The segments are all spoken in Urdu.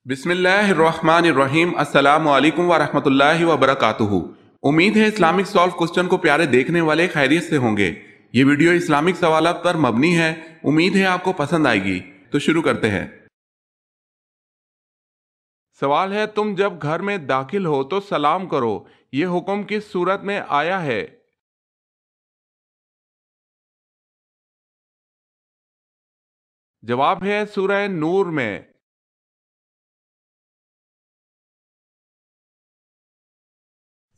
بسم اللہ الرحمن الرحیم، السلام علیکم ورحمۃ اللہ وبرکاتہ۔ امید ہے اسلامک سالو کوسچن کو پیارے دیکھنے والے خیریت سے ہوں گے۔ یہ ویڈیو اسلامک سوالات پر مبنی ہے، امید ہے آپ کو پسند آئے گی۔ تو شروع کرتے ہیں۔ سوال ہے، تم جب گھر میں داخل ہو تو سلام کرو، یہ حکم کس صورت میں آیا ہے؟ جواب ہے سورہ نور میں۔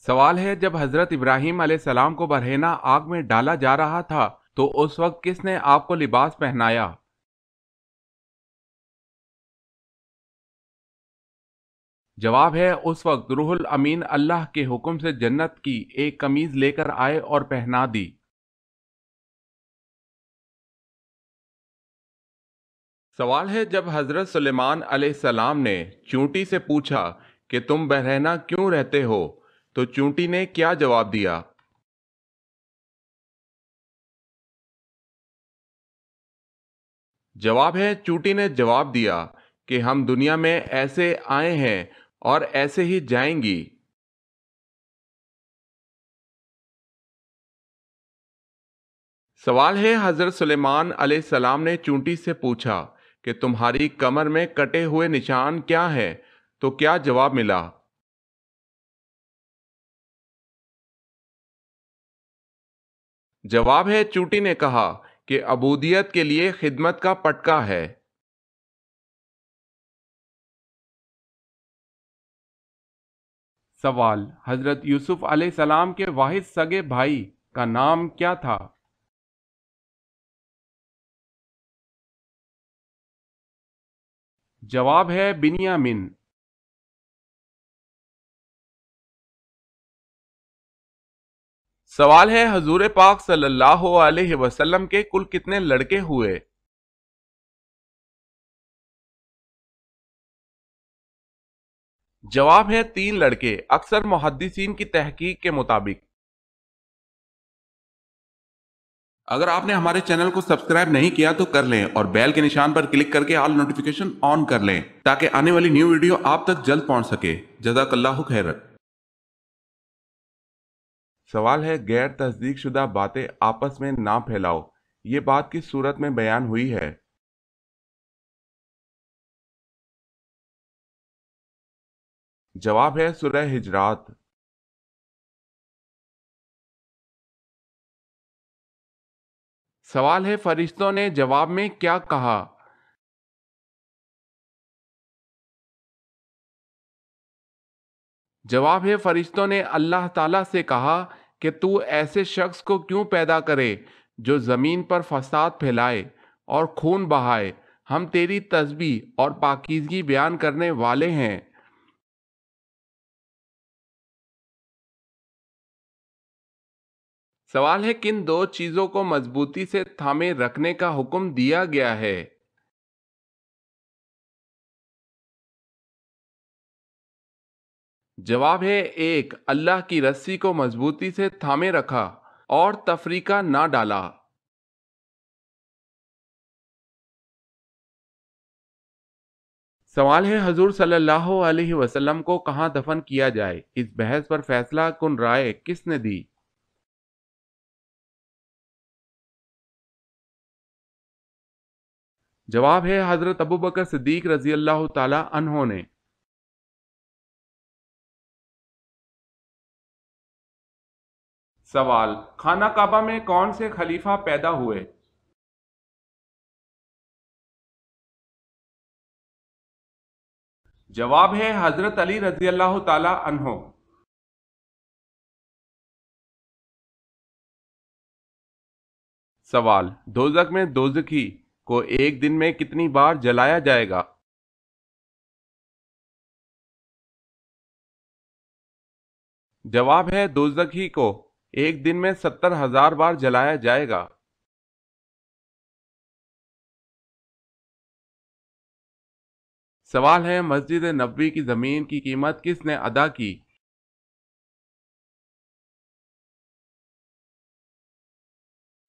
سوال ہے، جب حضرت ابراہیم علیہ السلام کو برہنہ آگ میں ڈالا جا رہا تھا تو اس وقت کس نے آپ کو لباس پہنایا؟ جواب ہے اس وقت روح الامین اللہ کے حکم سے جنت کی ایک قمیض لے کر آئے اور پہنا دی۔ سوال ہے، جب حضرت سلیمان علیہ السلام نے چونٹی سے پوچھا کہ تم برہنہ کیوں رہتے ہو تو چونٹی نے کیا جواب دیا؟ جواب ہے چونٹی نے جواب دیا کہ ہم دنیا میں ایسے آئے ہیں اور ایسے ہی جائیں گی۔ سوال ہے، حضرت سلیمان علیہ السلام نے چونٹی سے پوچھا کہ تمہاری کمر میں کٹے ہوئے نشان کیا ہیں تو کیا جواب ملا؟ جواب ہے چونٹی نے کہا کہ عبودیت کے لیے خدمت کا پٹکا ہے۔ سوال، حضرت یوسف علیہ السلام کے واحد سگے بھائی کا نام کیا تھا؟ جواب ہے بنیامین۔ سوال ہے، حضور پاک صلی اللہ علیہ وسلم کے کل کتنے لڑکے ہوئے؟ جواب ہے 3 لڑکے، اکثر محدثین کی تحقیق کے مطابق۔ اگر آپ نے ہمارے چینل کو سبسکرائب نہیں کیا تو کر لیں اور بیل کے نشان پر کلک کر کے آل نوٹیفیکیشن آن کر لیں تاکہ آنے والی نیو ویڈیو آپ تک جلد پہنچ سکے۔ جزاک اللہ خیر۔ سوال ہے، غیر تصدیق شدہ باتیں آپس میں نہ پھیلاؤ، یہ بات کس صورت میں بیان ہوئی ہے؟ جواب ہے سورہ حجرات۔ سوال ہے، فرشتوں نے جواب میں کیا کہا؟ جواب ہے فرشتوں نے اللہ تعالیٰ سے کہا کہ تو ایسے شخص کو کیوں پیدا کرے جو زمین پر فساد پھیلائے اور خون بہائے، ہم تیری تسبیح اور پاکیزگی بیان کرنے والے ہیں۔ سوال ہے، کن 2 چیزوں کو مضبوطی سے تھامے رکھنے کا حکم دیا گیا ہے؟ جواب ہے 1، اللہ کی رسی کو مضبوطی سے تھامے رکھا اور تفریقہ نہ ڈالا۔ سوال ہے، حضور صلی اللہ علیہ وسلم کو کہاں دفن کیا جائے، اس بحث پر فیصلہ کن رائے کس نے دی؟ جواب ہے حضرت ابوبکر صدیق رضی اللہ تعالی عنہ نے۔ سوال، خانہ کعبہ میں کون سے خلیفہ پیدا ہوئے؟ جواب ہے حضرت علی رضی اللہ تعالی عنہ۔ سوال، دوزخ میں دوزخی کو ایک دن میں کتنی بار جلایا جائے گا؟ جواب ہے دوزخی کو ایک دن میں 70,000 بار جلایا جائے گا۔ سوال ہے، مسجد نبوی کی زمین کی قیمت کس نے ادا کی؟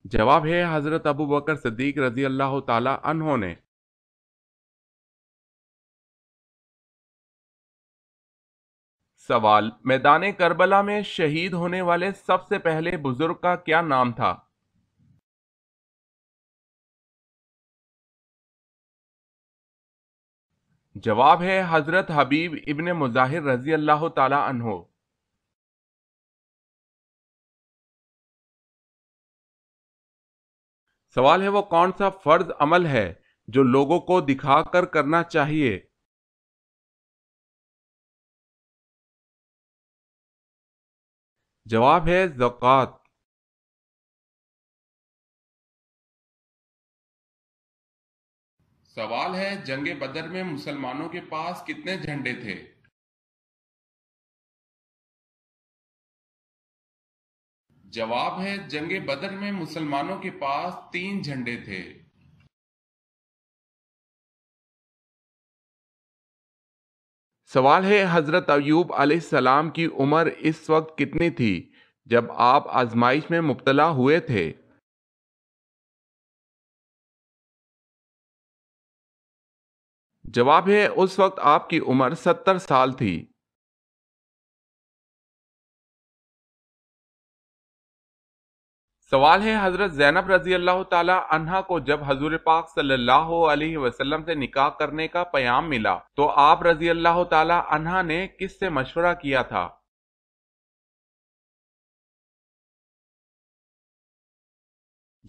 جواب ہے حضرت ابوبکر صدیق رضی اللہ تعالی عنہ نے۔ سوال: میدان کربلا میں شہید ہونے والے سب سے پہلے بزرگ کا کیا نام تھا؟ جواب ہے حضرت حبیب ابن مظاہر رضی اللہ تعالی عنہ۔ سوال ہے وہ کون سا فرض عمل ہے جو لوگوں کو دکھا کر کرنا چاہیے؟ جواب ہے زکوٰۃ۔ سوال ہے جنگ بدر میں مسلمانوں کے پاس کتنے جھنڈے تھے؟ جواب ہے جنگ بدر میں مسلمانوں کے پاس 3 جھنڈے تھے۔ سوال ہے حضرت ایوب علیہ السلام کی عمر اس وقت کتنی تھی جب آپ آزمائش میں مبتلا ہوئے تھے؟ جواب ہے اس وقت آپ کی عمر 70 سال تھی۔ سوال ہے حضرت زینب رضی اللہ تعالی عنہا کو جب حضور پاک صلی اللہ علیہ وسلم سے نکاح کرنے کا پیام ملا تو آپ رضی اللہ تعالی عنہا نے کس سے مشورہ کیا تھا؟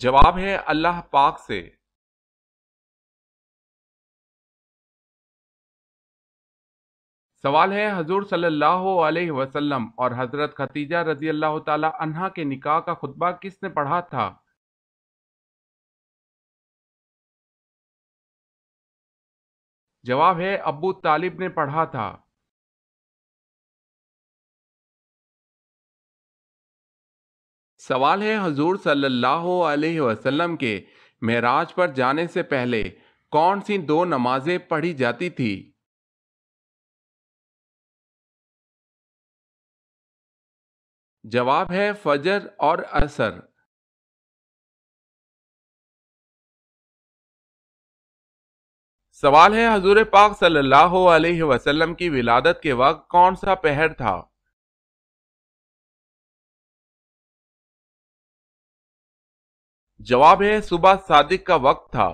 جواب ہے اللہ پاک سے۔ سوال ہے حضور صلی اللہ علیہ وسلم اور حضرت خدیجہ رضی اللہ تعالی عنہا کے نکاح کا خطبہ کس نے پڑھا تھا؟ جواب ہے ابو طالب نے پڑھا تھا۔ سوال ہے حضور صلی اللہ علیہ وسلم کے معراج پر جانے سے پہلے کون سی 2 نمازیں پڑھی جاتی تھی؟ جواب ہے فجر اور عصر۔ سوال ہے حضور پاک صلی اللہ علیہ وسلم کی ولادت کے وقت کون سا پہر تھا؟ جواب ہے صبح صادق کا وقت تھا۔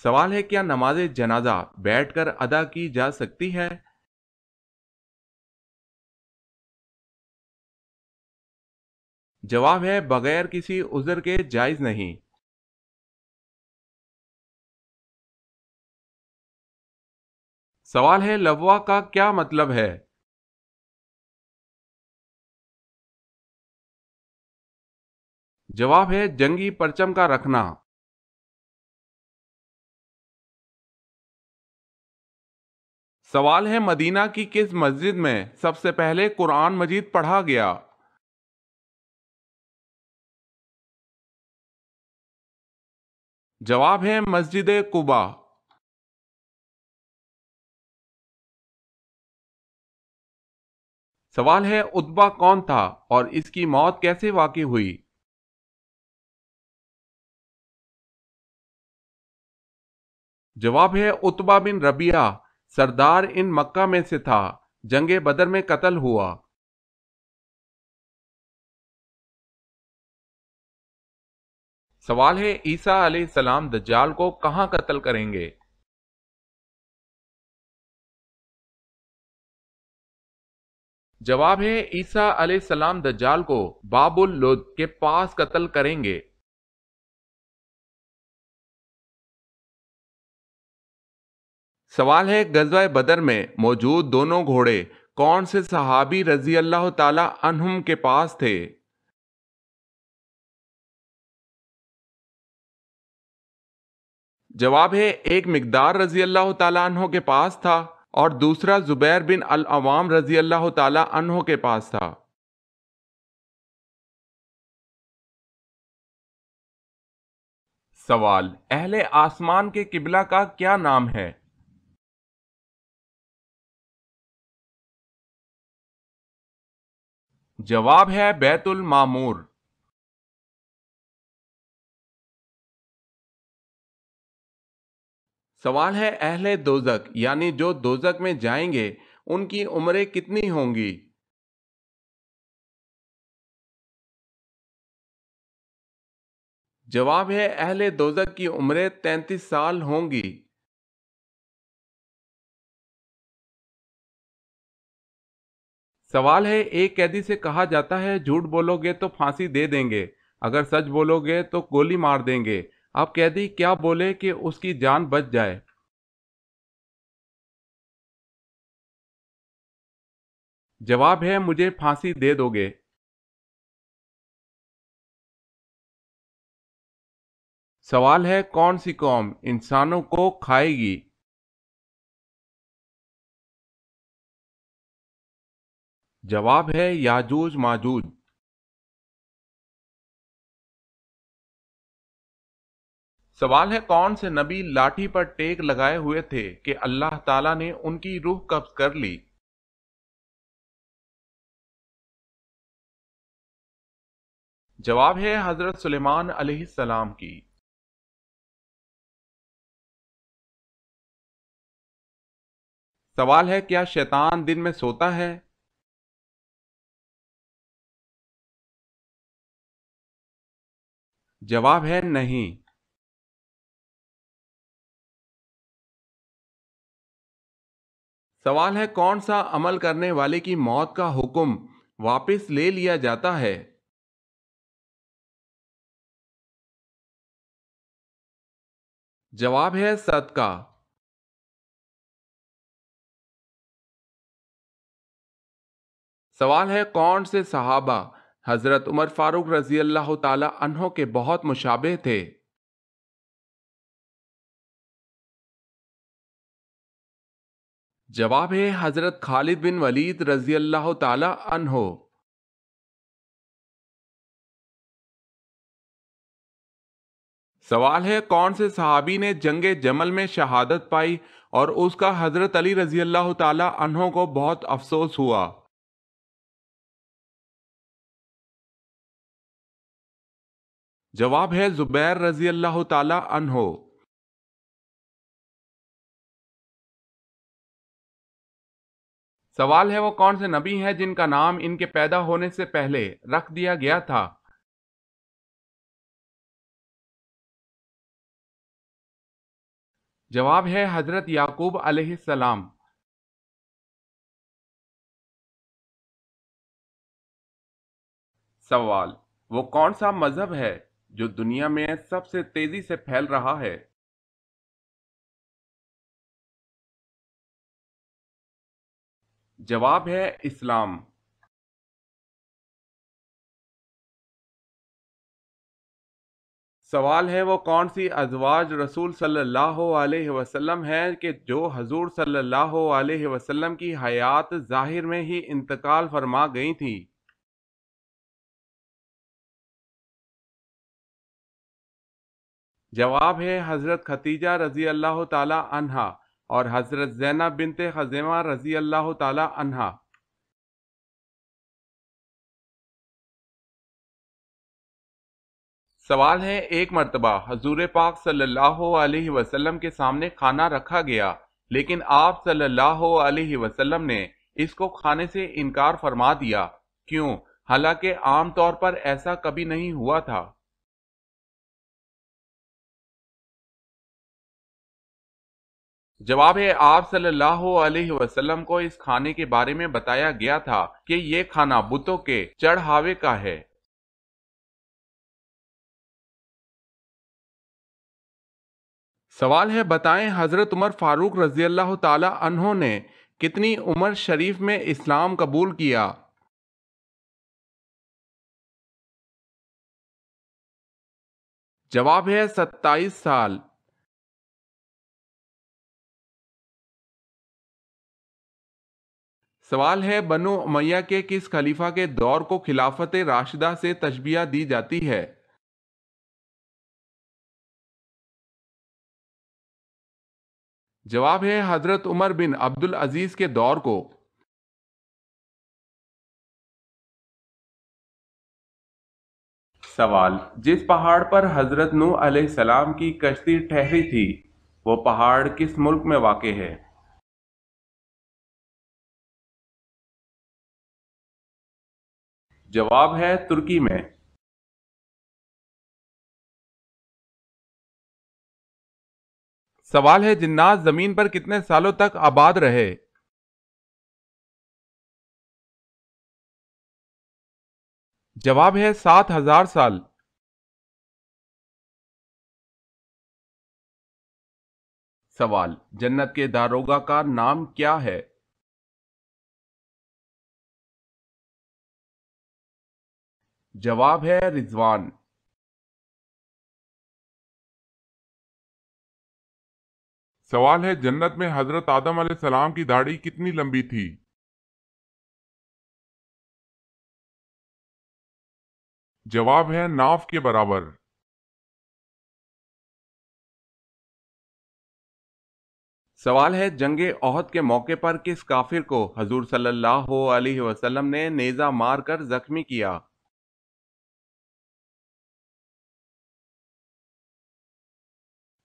سوال ہے کیا نماز جنازہ بیٹھ کر ادا کی جا سکتی ہے؟ جواب ہے بغیر کسی عذر کے جائز نہیں۔ سوال ہے لوا کا کیا مطلب ہے؟ جواب ہے جنگی پرچم کا رکھنا۔ سوال ہے مدینہ کی کس مسجد میں سب سے پہلے قرآن مجید پڑھا گیا؟ جواب ہے مسجد قباء۔ سوال ہے عتبہ کون تھا اور اس کی موت کیسے واقع ہوئی؟ جواب ہے عتبہ بن ربیعہ سردار ان مکہ میں سے تھا، جنگ بدر میں قتل ہوا۔ سوال ہے عیسیٰ علیہ السلام دجال کو کہاں قتل کریں گے؟ جواب ہے عیسیٰ علیہ السلام دجال کو باب اللد کے پاس قتل کریں گے۔ سوال ہے غزوہ بدر میں موجود دونوں گھوڑے کون سے صحابی رضی اللہ تعالی عنہم کے پاس تھے؟ جواب ہے ایک مقدار رضی اللہ تعالی عنہ کے پاس تھا اور دوسرا زبیر بن العوام رضی اللہ تعالی عنہ کے پاس تھا۔ سوال اہل آسمان کے قبلہ کا کیا نام ہے؟ جواب ہے بیت المعمور۔ سوال ہے اہل دوزک یعنی جو دوزک میں جائیں گے ان کی عمریں کتنی ہوں گی؟ جواب ہے اہل دوزک کی عمریں 33 سال ہوں گی۔ سوال ہے ایک قیدی سے کہا جاتا ہے جھوٹ بولو گے تو پھانسی دے دیں گے، اگر سچ بولو گے تو گولی مار دیں گے، اب قیدی کیا بولے کہ اس کی جان بچ جائے؟ جواب ہے مجھے پھانسی دے دو گے۔ سوال ہے کون سی قوم انسانوں کو کھائے گی؟ جواب ہے یاجوج ماجوج۔ سوال ہے کون سے نبی لاٹھی پر ٹیک لگائے ہوئے تھے کہ اللہ تعالیٰ نے ان کی روح قبض کر لی؟ جواب ہے حضرت سلیمان علیہ السلام کی۔ سوال ہے کیا شیطان دن میں سوتا ہے؟ جواب ہے نہیں۔ سوال ہے کون سا عمل کرنے والے کی موت کا حکم واپس لے لیا جاتا ہے؟ جواب ہے صدقہ۔ سوال ہے کون سے صحابہ حضرت عمر فاروق رضی اللہ تعالی عنہ کے بہت مشابہ تھے؟ جواب ہے حضرت خالد بن ولید رضی اللہ تعالی عنہ۔ سوال ہے کون سے صحابی نے جنگ جمل میں شہادت پائی اور اس کا حضرت علی رضی اللہ تعالی عنہ کو بہت افسوس ہوا؟ جواب ہے زبیر رضی اللہ تعالی عنہ۔ سوال ہے وہ کون سے نبی ہیں جن کا نام ان کے پیدا ہونے سے پہلے رکھ دیا گیا تھا؟ جواب ہے حضرت یعقوب علیہ السلام۔ سوال وہ کون سا مذہب ہے جو دنیا میں سب سے تیزی سے پھیل رہا ہے؟ جواب ہے اسلام۔ سوال ہے وہ کون سی ازواج رسول صلی اللہ علیہ وسلم ہے کہ جو حضور صلی اللہ علیہ وسلم کی حیات ظاہر میں ہی انتقال فرما گئی تھی؟ جواب ہے حضرت خدیجہ رضی اللہ تعالی عنہا اور حضرت زینب بنت خزیمہ رضی اللہ تعالی عنہا۔ سوال ہے ایک مرتبہ حضور پاک صلی اللہ علیہ وسلم کے سامنے کھانا رکھا گیا لیکن آپ صلی اللہ علیہ وسلم نے اس کو کھانے سے انکار فرما دیا، کیوں؟ حالانکہ عام طور پر ایسا کبھی نہیں ہوا تھا۔ جواب ہے آپ صلی اللہ علیہ وسلم کو اس کھانے کے بارے میں بتایا گیا تھا کہ یہ کھانا بتوں کے چڑھاوے کا ہے۔ سوال ہے بتائیں حضرت عمر فاروق رضی اللہ تعالی عنہ نے کتنی عمر شریف میں اسلام قبول کیا؟ جواب ہے 27 سال۔ سوال ہے بنو امیہ کے کس خلیفہ کے دور کو خلافت راشدہ سے تشبیہ دی جاتی ہے؟ جواب ہے حضرت عمر بن عبد العزیز کے دور کو۔ سوال جس پہاڑ پر حضرت نوح علیہ السلام کی کشتی ٹھہری تھی وہ پہاڑ کس ملک میں واقع ہے؟ جواب ہے ترکی میں۔ سوال ہے جنات زمین پر کتنے سالوں تک آباد رہے؟ جواب ہے 7,000 سال۔ سوال، جنت کے داروغہ کا نام کیا ہے؟ جواب ہے رضوان۔ سوال ہے جنت میں حضرت آدم علیہ السلام کی داڑھی کتنی لمبی تھی؟ جواب ہے ناف کے برابر۔ سوال ہے جنگ احد کے موقع پر کس کافر کو حضور صلی اللہ علیہ وسلم نے نیزہ مار کر زخمی کیا؟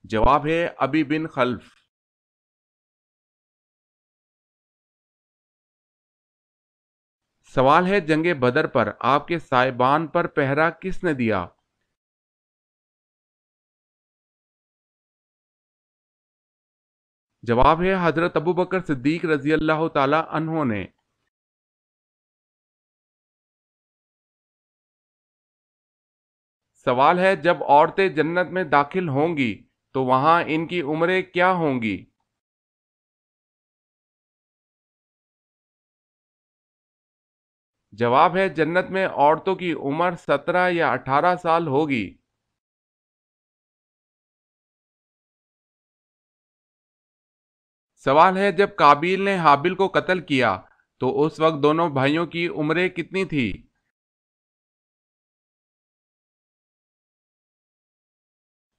جواب ہے ابی بن خلف۔ سوال ہے جنگ بدر پر آپ کے صاحبان پر پہرا کس نے دیا؟ جواب ہے حضرت ابوبکر صدیق رضی اللہ تعالی عنہ نے۔ سوال ہے جب عورتیں جنت میں داخل ہوں گی تو وہاں ان کی عمریں کیا ہوں گی؟ جواب ہے جنت میں عورتوں کی عمر 17 یا 18 سال ہوگی۔ سوال ہے جب قابیل نے حابیل کو قتل کیا تو اس وقت دونوں بھائیوں کی عمریں کتنی تھی؟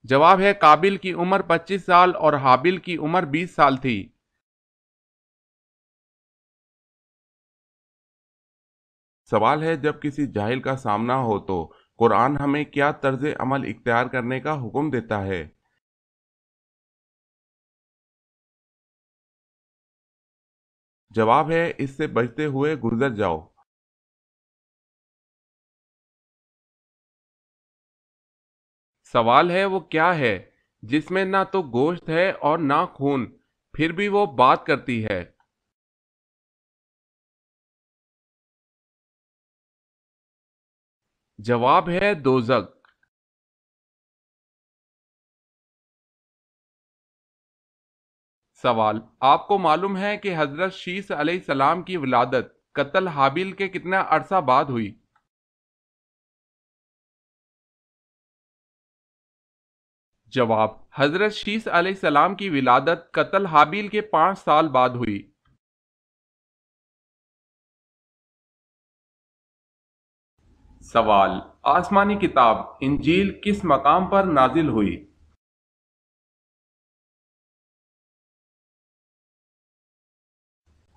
جواب ہے قابیل کی عمر 25 سال اور حابیل کی عمر 20 سال تھی۔ سوال ہے جب کسی جاہل کا سامنا ہو تو قرآن ہمیں کیا طرز عمل اختیار کرنے کا حکم دیتا ہے؟ جواب ہے اس سے بچتے ہوئے گزر جاؤ۔ سوال ہے وہ کیا ہے جس میں نہ تو گوشت ہے اور نہ خون، پھر بھی وہ بات کرتی ہے؟ جواب ہے دوزخ۔ سوال، آپ کو معلوم ہے کہ حضرت شیس علیہ السلام کی ولادت قتل حابیل کے کتنا عرصہ بعد ہوئی؟ جواب، حضرت شیس علیہ السلام کی ولادت قتل حابیل کے 5 سال بعد ہوئی۔ سوال، آسمانی کتاب انجیل کس مقام پر نازل ہوئی؟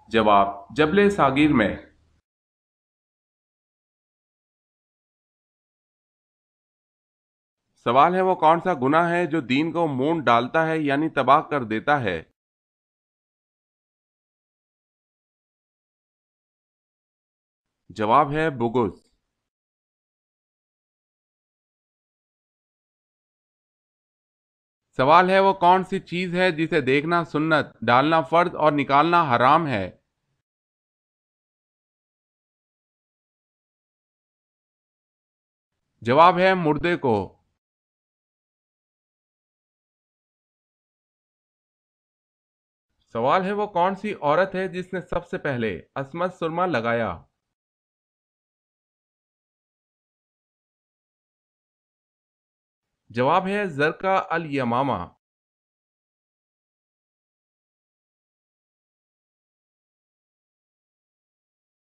جواب، جبل ساغر میں۔ سوال ہے وہ کون سا گناہ ہے جو دین کو مونڈ ڈالتا ہے یعنی تباہ کر دیتا ہے؟ جواب ہے بغض۔ سوال ہے وہ کون سی چیز ہے جسے دیکھنا سنت، ڈالنا فرض اور نکالنا حرام ہے؟ جواب ہے مردے کو۔ سوال ہے وہ کون سی عورت ہے جس نے سب سے پہلے عصمت سرما لگایا؟ جواب ہے زرقا الیمامہ۔